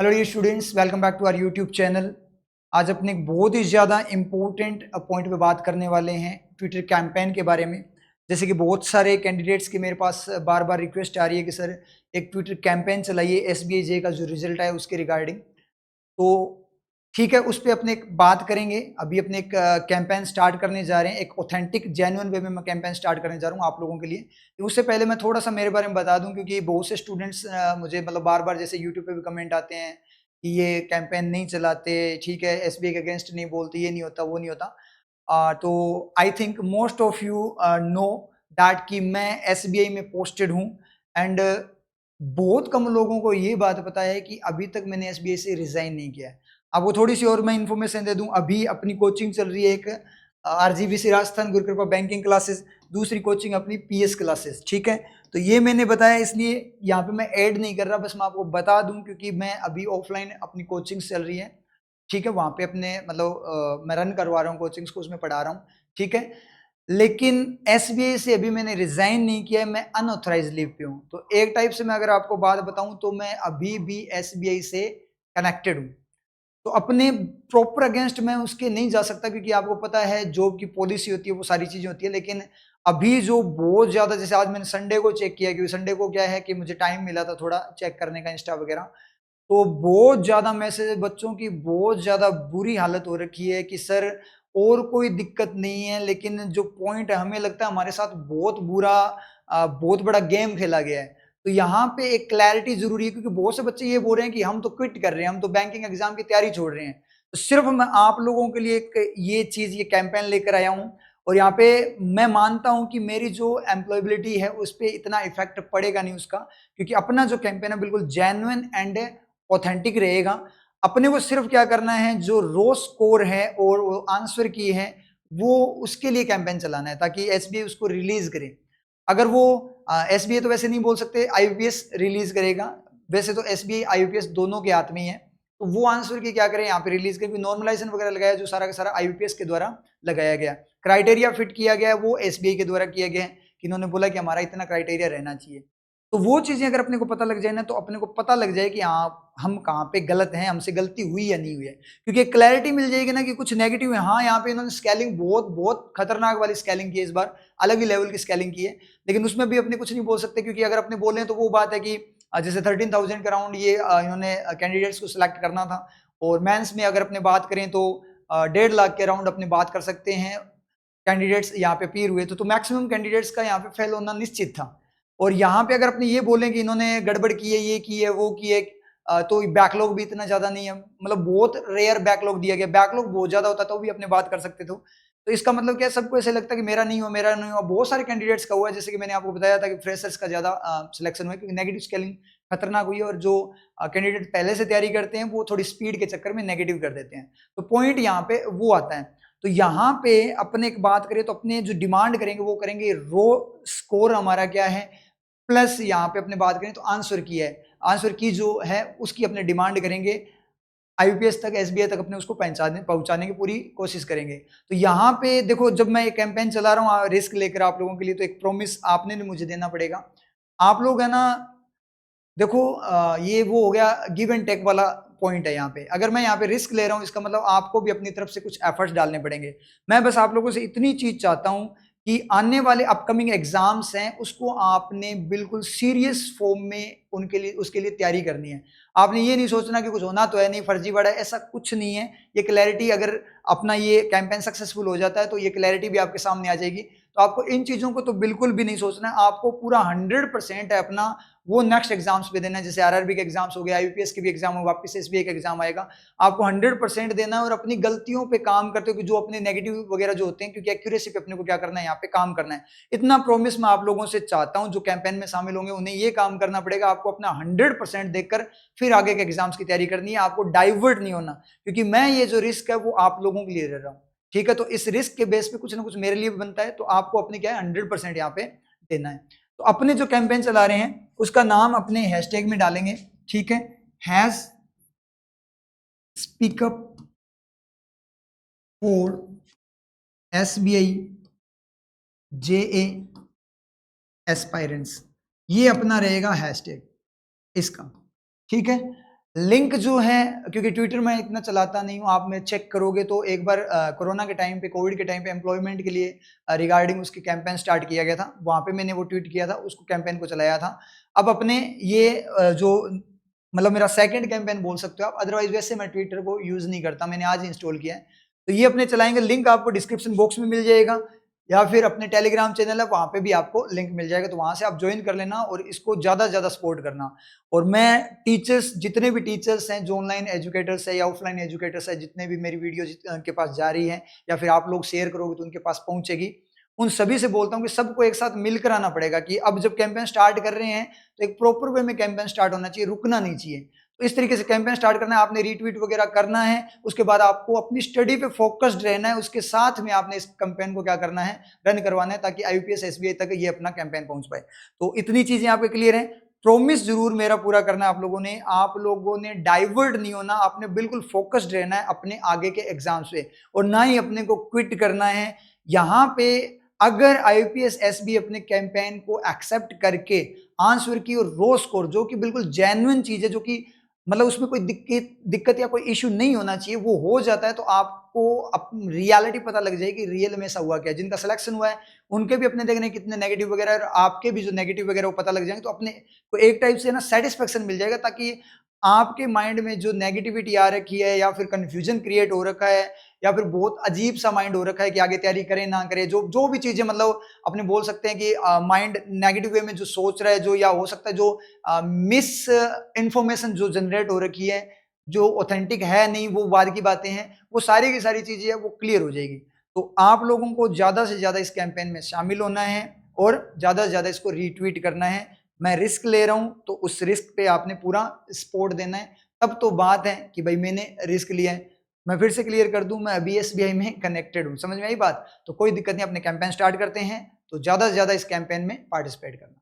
Hello dear students, welcome back to our YouTube channel. आज अपने एक बहुत ही ज़्यादा इम्पोर्टेंट पॉइंट पे बात करने वाले हैं, ट्विटर कैंपेन के बारे में। जैसे कि बहुत सारे कैंडिडेट्स की मेरे पास बार बार रिक्वेस्ट आ रही है कि सर एक ट्विटर कैंपेन चलाइए एसबीआई जे का जो रिजल्ट आया उसके रिगार्डिंग। तो ठीक है, उस पे अपने एक बात करेंगे। अभी अपने एक कैंपेन स्टार्ट करने जा रहे हैं, एक ऑथेंटिक जेन्युइन वे में मैं कैंपेन स्टार्ट करने जा रहा हूँ आप लोगों के लिए। तो उससे पहले मैं थोड़ा सा मेरे बारे में बता दूं, क्योंकि बहुत से स्टूडेंट्स मुझे मतलब बार बार जैसे यूट्यूब पे भी कमेंट आते हैं कि ये कैंपेन नहीं चलाते, ठीक है, एसबीआई के अगेंस्ट नहीं बोलते, ये नहीं होता वो नहीं होता। तो I think most of you know that कि मैं एसबीआई में पोस्टेड हूँ। एंड बहुत कम लोगों को ये बात पता है कि अभी तक मैंने एसबीआई से रिजाइन नहीं किया है। आपको थोड़ी सी और मैं इन्फॉर्मेशन दे दूं, अभी अपनी कोचिंग चल रही है एक आरजीबीसी राजस्थान गुरुकृपा बैंकिंग क्लासेस, दूसरी कोचिंग अपनी पीएस क्लासेस, ठीक है। तो ये मैंने बताया इसलिए यहाँ पे मैं ऐड नहीं कर रहा, बस मैं आपको बता दूं क्योंकि मैं अभी ऑफलाइन अपनी कोचिंग चल रही है, ठीक है, वहाँ पे अपने मतलब मैं रन करवा रहा हूँ कोचिंग्स को, उसमें पढ़ा रहा हूँ, ठीक है। लेकिन एसबीआई से अभी मैंने रिजाइन नहीं किया है, मैं अनऑथराइज लीव पे हूँ। तो एक टाइप से मैं अगर आपको बात बताऊं तो मैं अभी भी एसबीआई से कनेक्टेड हूँ। तो अपने प्रॉपर अगेंस्ट मैं उसके नहीं जा सकता, क्योंकि आपको पता है जॉब की पॉलिसी होती है, वो सारी चीजें होती है। लेकिन अभी जो बहुत ज्यादा, जैसे आज मैंने संडे को चेक किया, क्योंकि संडे को क्या है कि मुझे टाइम मिला था थोड़ा चेक करने का इंस्टा वगैरह, तो बहुत ज्यादा मैसेज, बच्चों की बहुत ज्यादा बुरी हालत हो रखी है कि सर और कोई दिक्कत नहीं है, लेकिन जो पॉइंट है हमें लगता है हमारे साथ बहुत बुरा बहुत बड़ा गेम खेला गया है। तो यहाँ पे एक क्लैरिटी जरूरी है, क्योंकि बहुत से बच्चे ये बोल रहे हैं कि हम तो क्विट कर रहे हैं, हम तो बैंकिंग एग्जाम की तैयारी छोड़ रहे हैं। तो सिर्फ मैं आप लोगों के लिए एक ये चीज, ये कैंपेन लेकर आया हूँ। और यहाँ पे मैं मानता हूँ कि मेरी जो एम्प्लॉयबिलिटी है उस पर इतना इफेक्ट पड़ेगा नहीं उसका, क्योंकि अपना जो कैंपेन है बिल्कुल जेन्युइन एंड ऑथेंटिक रहेगा। अपने को सिर्फ क्या करना है, जो रो स्कोर है और वो आंसर की है, वो उसके लिए कैंपेन चलाना है ताकि एसबीआई उसको रिलीज करे। अगर वो एसबीआई तो वैसे नहीं बोल सकते, आईयूपीएस रिलीज करेगा। वैसे तो एसबीआई आईयूपीएस दोनों के हाथ में ही है। तो वो आंसर की क्या करें, यहाँ पे रिलीज करें, नॉर्मलाइजेशन वगैरह लगाया जो सारा का सारा आईयूपीएस के द्वारा लगाया गया, क्राइटेरिया फिट किया गया वो एसबीआई के द्वारा किया गया है, कि इन्होंने बोला कि हमारा इतना क्राइटेरिया रहना चाहिए। तो वो चीजें अगर अपने को पता लग जाए ना, तो अपने को पता लग जाए कि हाँ हम कहाँ पे गलत हैं, हमसे गलती हुई या नहीं हुई है। क्योंकि क्लैरिटी मिल जाएगी ना कि कुछ नेगेटिव है, हाँ यहाँ पे इन्होंने स्केलिंग बहुत बहुत खतरनाक वाली स्केलिंग की है, इस बार अलग ही लेवल की स्केलिंग की है। लेकिन उसमें भी अपने कुछ नहीं बोल सकते, क्योंकि अगर अपने बोले तो वो बात है कि जैसे 13,000 के राउंड ये इन्होंने कैंडिडेट्स को सिलेक्ट करना था। और मेंस में अगर अपने बात करें तो 1.5 लाख के राउंड अपने बात कर सकते हैं कैंडिडेट्स यहाँ पे अपीयर हुए। तो मैक्सिमम कैंडिडेट्स का यहाँ पे फेल होना निश्चित था। और यहाँ पे अगर अपने ये बोलें कि इन्होंने गड़बड़ की है, ये की है, वो की है, तो बैकलॉग भी इतना ज्यादा नहीं है, मतलब बहुत रेयर बैकलॉग दिया गया। बैकलॉग बहुत ज्यादा होता तो भी अपने बात कर सकते थे। तो इसका मतलब क्या है, सबको ऐसे लगता है कि मेरा नहीं हुआ, मेरा नहीं हुआ। बहुत सारे कैंडिडेट्स का हुआ है, जैसे कि मैंने आपको बताया था कि फ्रेशर्स का ज्यादा सिलेक्शन हुआ है, क्योंकि नेगेटिव स्केलिंग खतरनाक हुई है। और जो कैंडिडेट पहले से तैयारी करते हैं वो थोड़ी स्पीड के चक्कर में नेगेटिव कर देते हैं। तो पॉइंट यहाँ पे वो आता है। तो यहाँ पे अपने एक बात करें तो अपने जो डिमांड करेंगे वो करेंगे रो स्कोर हमारा क्या है, प्लस यहाँ पे अपने बात करें तो आंसर की है, आंसर की जो है उसकी अपने डिमांड करेंगे। आईयूपीएस तक, एसबीआई तक अपने उसको पहुंचाने की पूरी कोशिश करेंगे। तो यहाँ पे देखो, जब मैं एक कैंपेन चला रहा हूँ रिस्क लेकर आप लोगों के लिए, तो एक प्रॉमिस आपने ने मुझे देना पड़ेगा। आप लोग है ना, देखो ये वो हो गया गिव एंड टेक वाला पॉइंट है। यहाँ पे अगर मैं यहाँ पे रिस्क ले रहा हूँ, इसका मतलब आपको भी अपनी तरफ से कुछ एफर्ट्स डालने पड़ेंगे। मैं बस आप लोगों से इतनी चीज चाहता हूँ कि आने वाले अपकमिंग एग्जाम्स हैं उसको आपने बिल्कुल सीरियस फॉर्म में उनके लिए उसके लिए तैयारी करनी है। आपने ये नहीं सोचना कि कुछ होना तो है नहीं, फर्जीवाड़ा है, ऐसा कुछ नहीं है। ये क्लैरिटी, अगर अपना ये कैंपेन सक्सेसफुल हो जाता है तो ये क्लैरिटी भी आपके सामने आ जाएगी। तो आपको इन चीजों को तो बिल्कुल भी नहीं सोचना है, आपको पूरा 100% है अपना वो नेक्स्ट एग्जाम्स पे देना है। जैसे आरआरबी के एग्जाम्स हो गए, आईयूपीएस के भी एग्जाम हो, वापस एसबीआई का एग्जाम आएगा, आपको 100% देना है। और अपनी गलतियों पे काम करते हो कि जो अपने नेगेटिव वगैरह जो होते हैं, क्योंकि एक्यूरेसी पे अपने को क्या करना है, यहाँ पे काम करना है। इतना प्रॉमिस मैं आप लोगों से चाहता हूँ, जो कैंपेन में शामिल होंगे उन्हें ये काम करना पड़ेगा, आपको अपना 100% देकर फिर आगे के एग्जाम्स की तैयारी करनी है। आपको डाइवर्ट नहीं होना, क्योंकि मैं ये जो रिस्क है वो आप लोगों के लिए ले रहा हूँ, ठीक है। तो इस रिस्क के बेस पे कुछ ना कुछ मेरे लिए भी बनता है, तो आपको अपने क्या है 100% यहाँ पे देना है। तो अपने जो कैंपेन चला रहे हैं उसका नाम अपने हैशटैग में डालेंगे, ठीक है, has speak up for SBI JA aspirants, ये अपना रहेगा हैशटैग इसका, ठीक है। लिंक जो है, क्योंकि ट्विटर मैं इतना चलाता नहीं हूँ, आप में चेक करोगे तो एक बार कोरोना के टाइम पे, कोविड के टाइम पे एम्प्लॉयमेंट के लिए रिगार्डिंग उसकी कैंपेन स्टार्ट किया गया था, वहाँ पे मैंने वो ट्वीट किया था, उसको कैंपेन को चलाया था। अब अपने ये जो मतलब मेरा सेकंड कैंपेन बोल सकते हो आप, अदरवाइज वैसे मैं ट्विटर को यूज़ नहीं करता, मैंने आज इंस्टॉल किया है। तो ये अपने चलाएंगे, लिंक आपको डिस्क्रिप्शन बॉक्स में मिल जाएगा, या फिर अपने टेलीग्राम चैनल है वहाँ पे भी आपको लिंक मिल जाएगा, तो वहाँ से आप ज्वाइन कर लेना और इसको ज़्यादा से ज़्यादा सपोर्ट करना। और मैं टीचर्स, जितने भी टीचर्स हैं जो ऑनलाइन एजुकेटर्स है या ऑफलाइन एजुकेटर्स है, जितने भी मेरी वीडियो के पास जा रही है या फिर आप लोग शेयर करोगे तो उनके पास पहुंचेगी, उन सभी से बोलता हूँ कि सबको एक साथ मिलकर आना पड़ेगा, कि अब जब कैंपेन स्टार्ट कर रहे हैं तो एक प्रॉपर वे में कैंपेन स्टार्ट होना चाहिए, रुकना नहीं चाहिए। तो इस तरीके से कैंपेन स्टार्ट करना है, आपने रीट्वीट वगैरह करना है, उसके बाद आपको अपनी स्टडी पे फोकस्ड रहना है, उसके साथ में आपने इस कैंपेन को क्या करना है, रन करवाना है, ताकि आईपीएस एसबीआई तक ये अपना कैंपेन पहुंच पाए। तो इतनी चीजें आपके क्लियर हैं। प्रॉमिस जरूर मेरा पूरा करना है आप लोगों ने डाइवर्ट नहीं होना, आपने बिल्कुल फोकस्ड रहना है अपने आगे के एग्जाम्स पे, और ना ही अपने को क्विट करना है। यहाँ पे अगर आईपीएस एसबी अपने कैंपेन को एक्सेप्ट करके आंसर की और रो स्कोर, जो कि बिल्कुल जेन्युइन चीज है, जो कि मतलब उसमें कोई दिक्कत या कोई इशू नहीं होना चाहिए, वो हो जाता है, तो आपको रियलिटी पता लग जाएगी रियल में ऐसा हुआ क्या। जिनका सिलेक्शन हुआ है उनके भी अपने देखने कितने नेगेटिव वगैरह, और आपके भी जो नेगेटिव वगैरह वो पता लग जाएंगे, तो अपने को एक टाइप से ना सेटिस्फेक्शन मिल जाएगा, ताकि आपके माइंड में जो नेगेटिविटी आ रखी है या फिर कंफ्यूजन क्रिएट हो रखा है या फिर बहुत अजीब सा माइंड हो रखा है कि आगे तैयारी करें ना करें, जो जो भी चीजें मतलब अपने बोल सकते हैं कि माइंड नेगेटिव वे में जो सोच रहा है, जो या हो सकता है जो मिस इंफॉर्मेशन जो जनरेट हो रखी है, जो ऑथेंटिक है नहीं, वो बाद की बातें हैं, वो सारी की सारी चीजें है वो क्लियर हो जाएगी। तो आप लोगों को ज्यादा से ज्यादा इस कैंपेन में शामिल होना है और ज्यादा से ज्यादा इसको रीट्वीट करना है। मैं रिस्क ले रहा हूं तो उस रिस्क पे आपने पूरा सपोर्ट देना है, तब तो बात है कि भाई मैंने रिस्क लिया है। मैं फिर से क्लियर कर दूं, मैं अभी एसबीआई में कनेक्टेड हूं, समझ में आई बात। तो कोई दिक्कत नहीं, अपने कैंपेन स्टार्ट करते हैं, तो ज्यादा से ज्यादा इस कैंपेन में पार्टिसिपेट करना।